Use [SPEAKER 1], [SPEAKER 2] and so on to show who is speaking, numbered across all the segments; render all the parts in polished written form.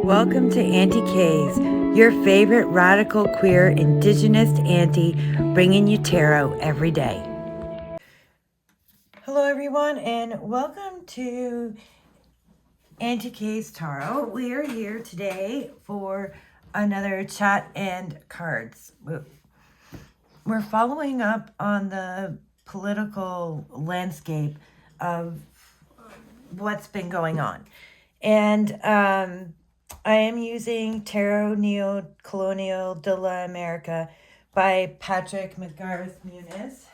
[SPEAKER 1] Welcome to Aunty K's, your favorite radical queer indigenous auntie, bringing you tarot every day. Hello everyone and welcome to Aunty K's Tarot. We are here today for another chat and cards. We're following up on the political landscape of what's been going on. And I am using Tarot Neo Colonial de la America by Patrick McGarth Muniz.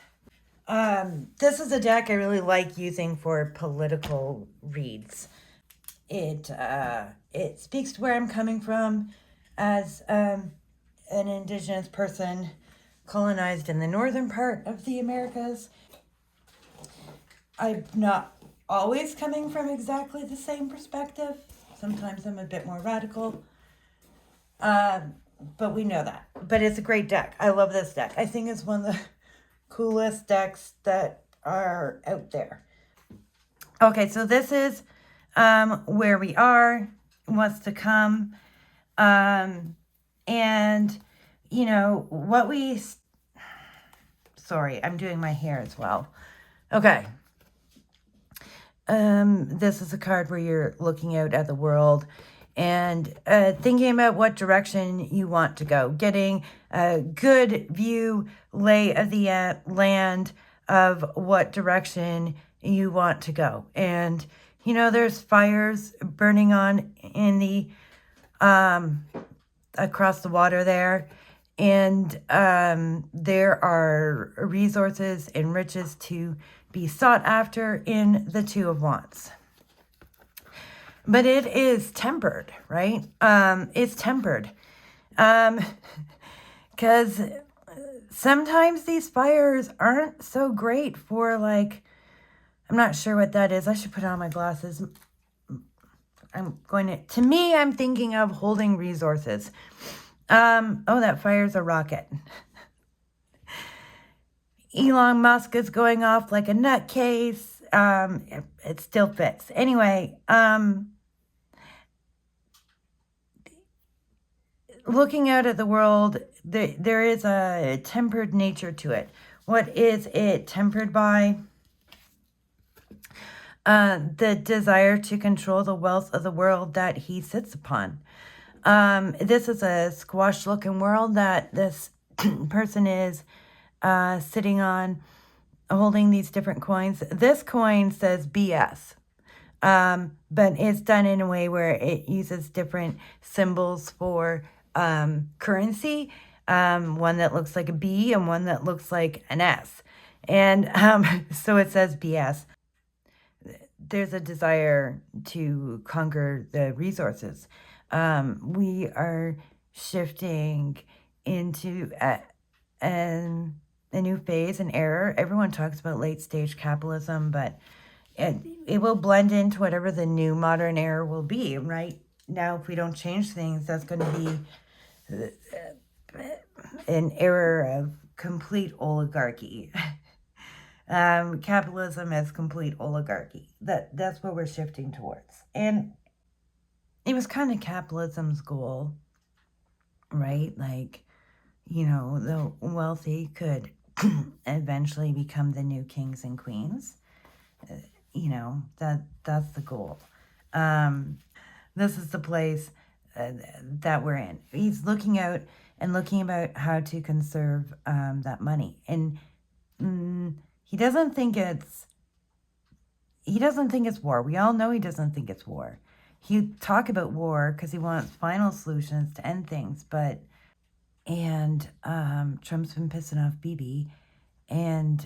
[SPEAKER 1] This is a deck I really like using for political reads. It speaks to where I'm coming from as an indigenous person colonized in the northern part of the Americas. I'm not always coming from exactly the same perspective. Sometimes I'm a bit more radical. But we know that. But it's a great deck. I love this deck. I think it's one of the coolest decks that are out there. Okay, so this is where we are, what's to come. And, you know, what we... Sorry, I'm doing my hair as well. Okay. This is a card where you're looking out at the world and thinking about what direction you want to go, getting a good view, lay of the land of what direction you want to go. And, you know, there's fires burning on in the, across the water there. And there are resources and riches to be sought after in the Two of Wands. But it is tempered, right? It's tempered. Because sometimes these fires aren't so great for, like, I'm not sure what that is. I should put on my glasses. I'm thinking of holding resources. Oh, that fire's a rocket. Elon Musk is going off like a nutcase. It still fits. Anyway, looking out at the world, there is a tempered nature to it. What is it tempered by? The desire to control the wealth of the world that he sits upon. This is a squash-looking world that this person is sitting on, holding these different coins. This coin says BS, but it's done in a way where it uses different symbols for currency, one that looks like a B and one that looks like an S. And so it says BS. There's a desire to conquer the resources. We are shifting into a new phase, an era. Everyone talks about late stage capitalism, but it will blend into whatever the new modern era will be. Right now, if we don't change things, that's going to be an era of complete oligarchy. Capitalism is complete oligarchy. That's what we're shifting towards. And it was kind of capitalism's goal, right? Like, you know, the wealthy could eventually become the new kings and queens. You know, that's the goal. This is the place that we're in. He's looking out and looking about how to conserve that money. And he doesn't think it's war. We all know he doesn't think it's war. He talk about war because he wants final solutions to end things, and Trump's been pissing off Bibi, and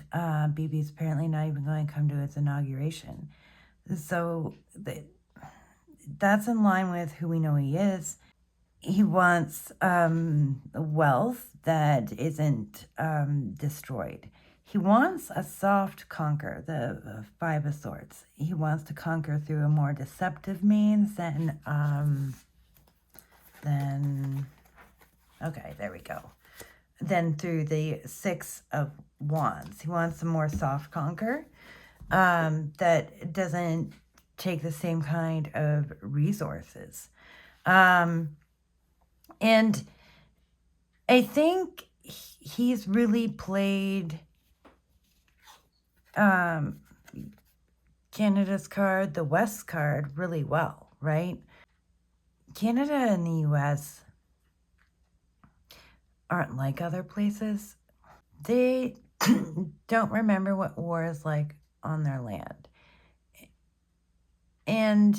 [SPEAKER 1] Bibi's apparently not even going to come to his inauguration. So that's in line with who we know he is. He wants wealth that isn't destroyed. He wants a soft conquer, the Five of Swords. He wants to conquer through a more deceptive means than okay, there we go. Then through the Six of Wands. He wants a more soft conquer that doesn't take the same kind of resources. And I think he's really played Canada's card, the West card, really well, right? Canada and the US aren't like other places. They don't remember what war is like on their land. And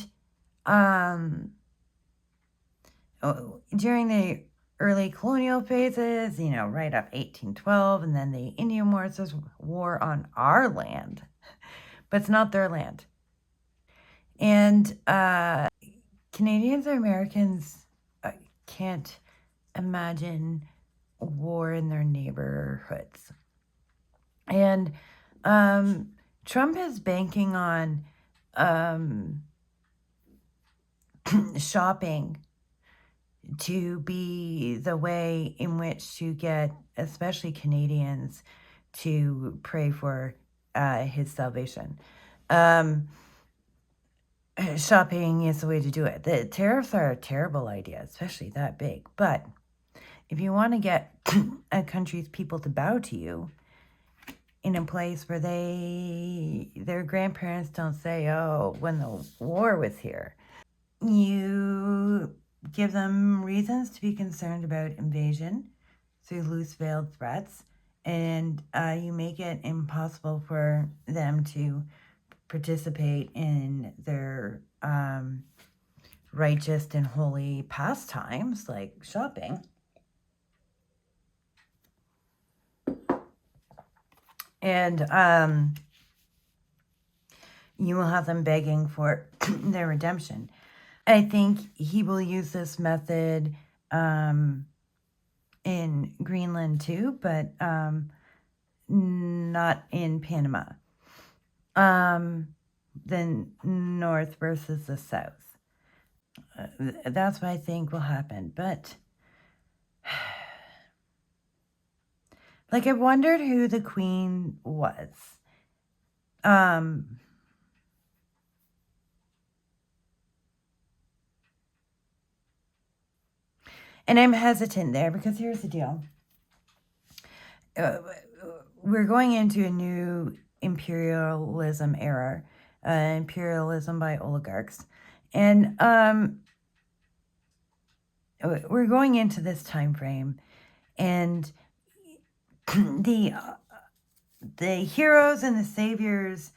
[SPEAKER 1] during the early colonial phases, right up 1812, and then the Indian Wars, there's war on our land, but it's not their land. And Canadians or Americans can't imagine war in their neighborhoods. And Trump is banking on shopping to be the way in which to get, especially Canadians, to pray for his salvation. Shopping is the way to do it. The tariffs are a terrible idea, especially that big. But if you want to get a country's people to bow to you in a place where their grandparents don't say, oh, when the war was here, you give them reasons to be concerned about invasion through loose-veiled threats, and you make it impossible for them to participate in their righteous and holy pastimes like shopping. And you will have them begging for their redemption. I think he will use this method in Greenland too, but not in Panama. The North versus the South. That's what I think will happen. But like, I wondered who the Queen was. And I'm hesitant there because here's the deal. We're going into a new imperialism era, imperialism by oligarchs. And we're going into this time frame, and the heroes and the saviors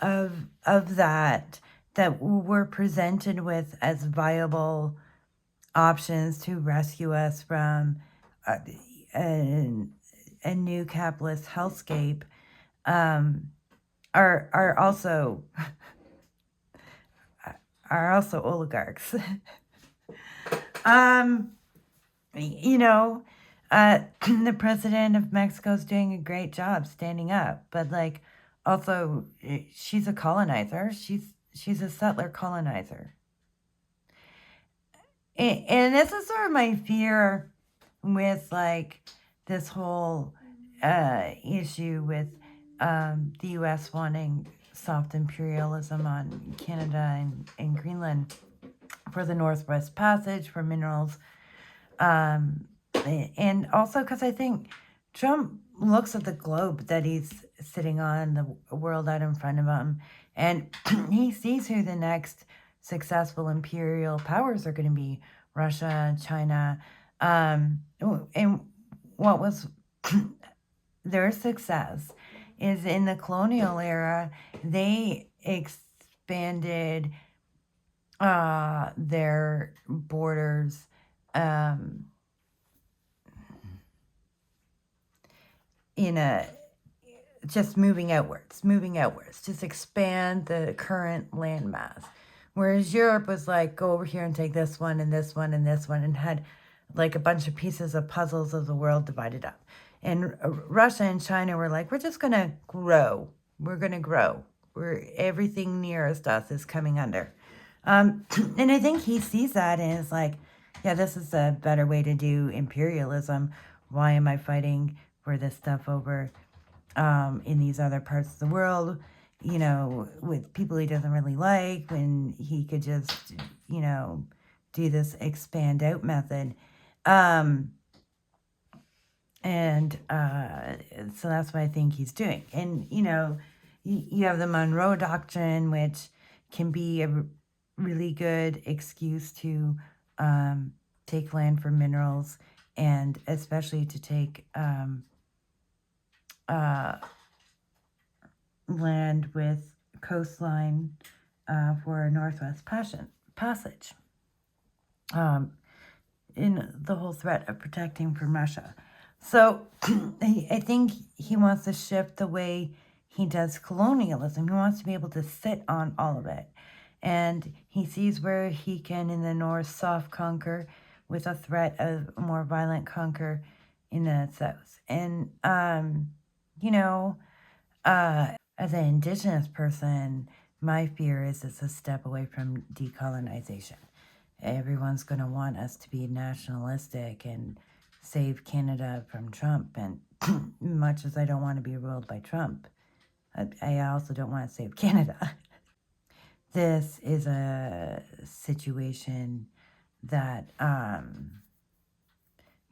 [SPEAKER 1] of that were presented with as viable options to rescue us from a new capitalist hellscape are also oligarchs. The president of Mexico is doing a great job standing up, but like, also, she's a colonizer. She's a settler colonizer. And this is sort of my fear with like this whole issue with the U.S. wanting soft imperialism on Canada and Greenland for the Northwest Passage, for minerals. And also because I think Trump looks at the globe that he's sitting on, the world out in front of him, and he sees who the next successful imperial powers are going to be: Russia, China. And what was their success is in the colonial era, they expanded their borders just moving outwards, just expand the current landmass. Whereas Europe was like, go over here and take this one and this one and this one, and had like a bunch of pieces of puzzles of the world divided up. And Russia and China were like, we're just going to grow. We're going to grow. Everything nearest us is coming under. And I think he sees that and is like, yeah, this is a better way to do imperialism. Why am I fighting for this stuff over in these other parts of the world, with people he doesn't really like, when he could just, do this expand out method. And so that's what I think he's doing. And, you know, you have the Monroe Doctrine, which can be a really good excuse to take land for minerals, and especially to take land with coastline for a Northwest Passage. In the whole threat of protecting from Russia. So I think he wants to shift the way he does colonialism. He wants to be able to sit on all of it. And he sees where he can, in the north, soft conquer with a threat of a more violent conquer in the south. And, you know, as an indigenous person, my fear is it's a step away from decolonization. Everyone's going to want us to be nationalistic and save Canada from Trump. And much as I don't want to be ruled by Trump, I also don't want to save Canada. This is a situation that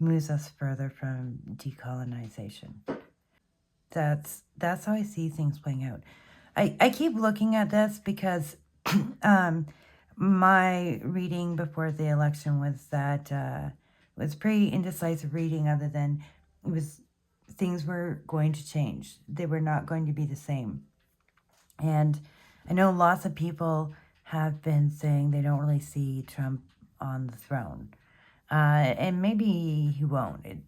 [SPEAKER 1] moves us further from decolonization. That's how I see things playing out. I keep looking at this because my reading before the election was that was pretty indecisive reading, other than it was things were going to change. They were not going to be the same. And I know lots of people have been saying they don't really see Trump on the throne. And maybe he won't. It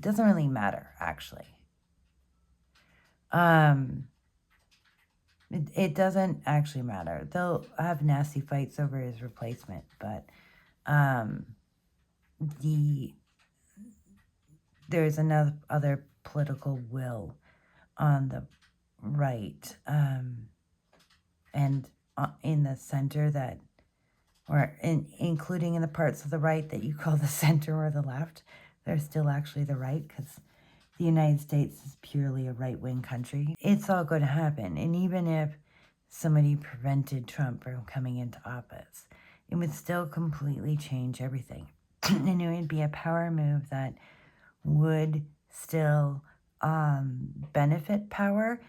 [SPEAKER 1] doesn't really matter, actually. It doesn't actually matter. They'll have nasty fights over his replacement, but there's another other political will on the right, and in the center that, or including in the parts of the right that you call the center or the left, they're still actually the right, because the United States is purely a right-wing country. It's all going to happen. And even if somebody prevented Trump from coming into office, it would still completely change everything. And it would be a power move that would still benefit power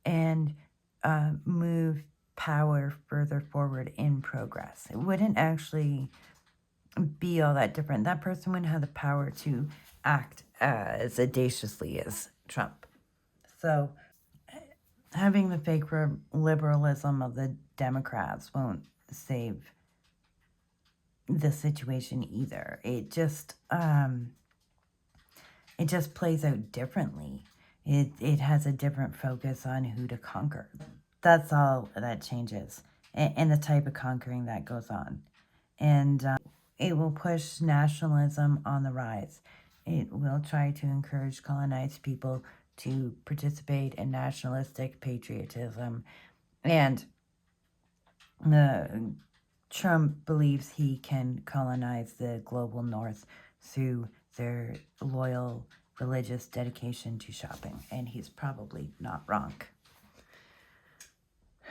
[SPEAKER 1] and move power further forward in progress. It wouldn't actually be all that different. That person wouldn't have the power to act as audaciously as Trump. So having the fake liberalism of the Democrats won't save the situation either. It just plays out differently. It has a different focus on who to conquer. That's all that changes, and the type of conquering that goes on. And it will push nationalism on the rise. It will try to encourage colonized people to participate in nationalistic patriotism. And Trump believes he can colonize the global north through their loyal religious dedication to shopping. And he's probably not wrong.